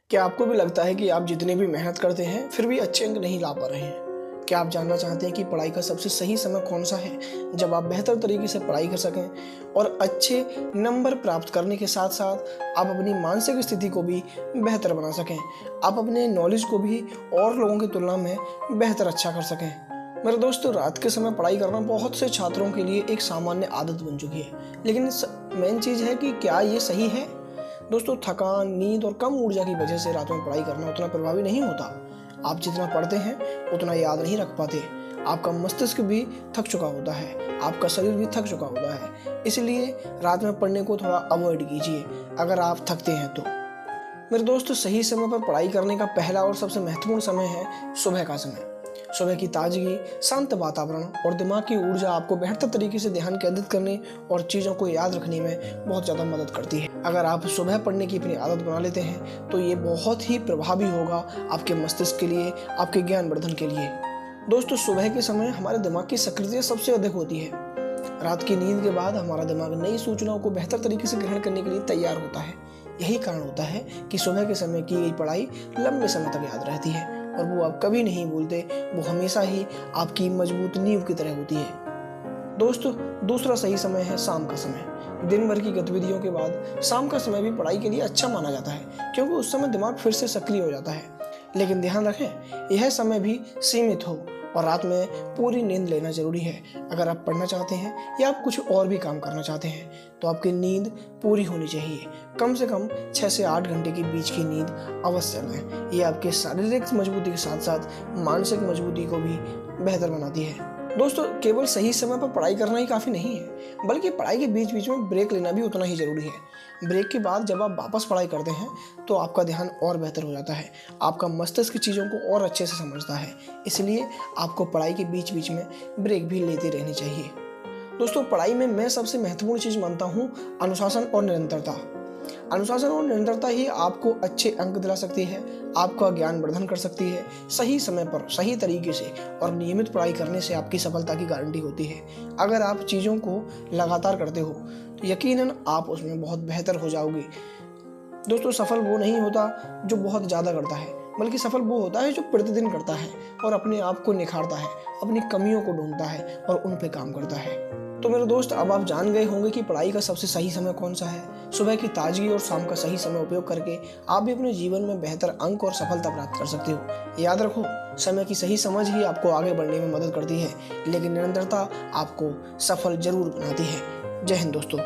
क्या आपको भी लगता है कि आप जितनी भी मेहनत करते हैं फिर भी अच्छे अंक नहीं ला पा रहे हैं? क्या आप जानना चाहते हैं कि पढ़ाई का सबसे सही समय कौन सा है जब आप बेहतर तरीके से पढ़ाई कर सकें और अच्छे नंबर प्राप्त करने के साथ साथ आप अपनी मानसिक स्थिति को भी बेहतर बना सकें, आप अपने नॉलेज को भी और लोगों की तुलना में बेहतर अच्छा कर सकें? मेरे दोस्तों, रात के समय पढ़ाई करना बहुत से छात्रों के लिए एक सामान्य आदत बन चुकी है, लेकिन मेन चीज़ है कि क्या ये सही है? दोस्तों, थकान, नींद और कम ऊर्जा की वजह से रात में पढ़ाई करना उतना प्रभावी नहीं होता। आप जितना पढ़ते हैं उतना याद नहीं रख पाते। आपका मस्तिष्क भी थक चुका होता है, आपका शरीर भी थक चुका होता है। इसलिए रात में पढ़ने को थोड़ा अवॉइड कीजिए अगर आप थकते हैं तो। मेरे दोस्तों, सही समय पर पढ़ाई करने का पहला और सबसे महत्वपूर्ण समय है सुबह का समय। सुबह की ताजगी, शांत वातावरण और दिमाग की ऊर्जा आपको बेहतर तरीके से ध्यान केंद्रित करने और चीज़ों को याद रखने में बहुत ज़्यादा मदद करती है। अगर आप सुबह पढ़ने की अपनी आदत बना लेते हैं तो ये बहुत ही प्रभावी होगा आपके मस्तिष्क के लिए, आपके ज्ञानवर्धन के लिए। दोस्तों, सुबह के समय हमारे दिमाग की सक्रियता सबसे अधिक होती है। रात की नींद के बाद हमारा दिमाग नई सूचनाओं को बेहतर तरीके से ग्रहण करने के लिए तैयार होता है। यही कारण होता है कि सुबह के समय की गई पढ़ाई लंबे समय तक याद रहती है और वो आप कभी नहीं भूलते। वो हमेशा ही आपकी मजबूत नींव की तरह होती है। दोस्तों, दूसरा सही समय है शाम का समय। दिन भर की गतिविधियों के बाद शाम का समय भी पढ़ाई के लिए अच्छा माना जाता है, क्योंकि उस समय दिमाग फिर से सक्रिय हो जाता है। लेकिन ध्यान रखें, यह समय भी सीमित हो और रात में पूरी नींद लेना जरूरी है। अगर आप पढ़ना चाहते हैं या आप कुछ और भी काम करना चाहते हैं तो आपकी नींद पूरी होनी चाहिए। कम से कम 6 से 8 घंटे के बीच की नींद अवश्य लें। ये आपके शारीरिक मजबूती के साथ साथ मानसिक मजबूती को भी बेहतर बनाती है। दोस्तों, केवल सही समय पर पढ़ाई करना ही काफ़ी नहीं है, बल्कि पढ़ाई के बीच बीच में ब्रेक लेना भी उतना ही ज़रूरी है। ब्रेक के बाद जब आप वापस पढ़ाई करते हैं तो आपका ध्यान और बेहतर हो जाता है, आपका मस्तिष्क चीज़ों को और अच्छे से समझता है। इसलिए आपको पढ़ाई के बीच बीच में ब्रेक भी लेते रहनी चाहिए। दोस्तों, पढ़ाई में मैं सबसे महत्वपूर्ण चीज़ मानता हूँ अनुशासन और निरंतरता। अनुशासन और निरंतरता ही आपको अच्छे अंक दिला सकती है, आपका ज्ञान वर्धन कर सकती है। सही समय पर सही तरीके से और नियमित पढ़ाई करने से आपकी सफलता की गारंटी होती है। अगर आप चीज़ों को लगातार करते हो तो यकीनन आप उसमें बहुत बेहतर हो जाओगे। दोस्तों, सफल वो नहीं होता जो बहुत ज़्यादा करता है, बल्कि सफल वो होता है जो प्रतिदिन करता है और अपने आप को निखारता है, अपनी कमियों को ढूंढता है और उन पर काम करता है। तो मेरे दोस्त, अब आप जान गए होंगे कि पढ़ाई का सबसे सही समय कौन सा है। सुबह की ताजगी और शाम का सही समय उपयोग करके आप भी अपने जीवन में बेहतर अंक और सफलता प्राप्त कर सकते हो। याद रखो, समय की सही समझ ही आपको आगे बढ़ने में मदद करती है, लेकिन निरंतरता आपको सफल जरूर बनाती है। जय हिंद दोस्तों।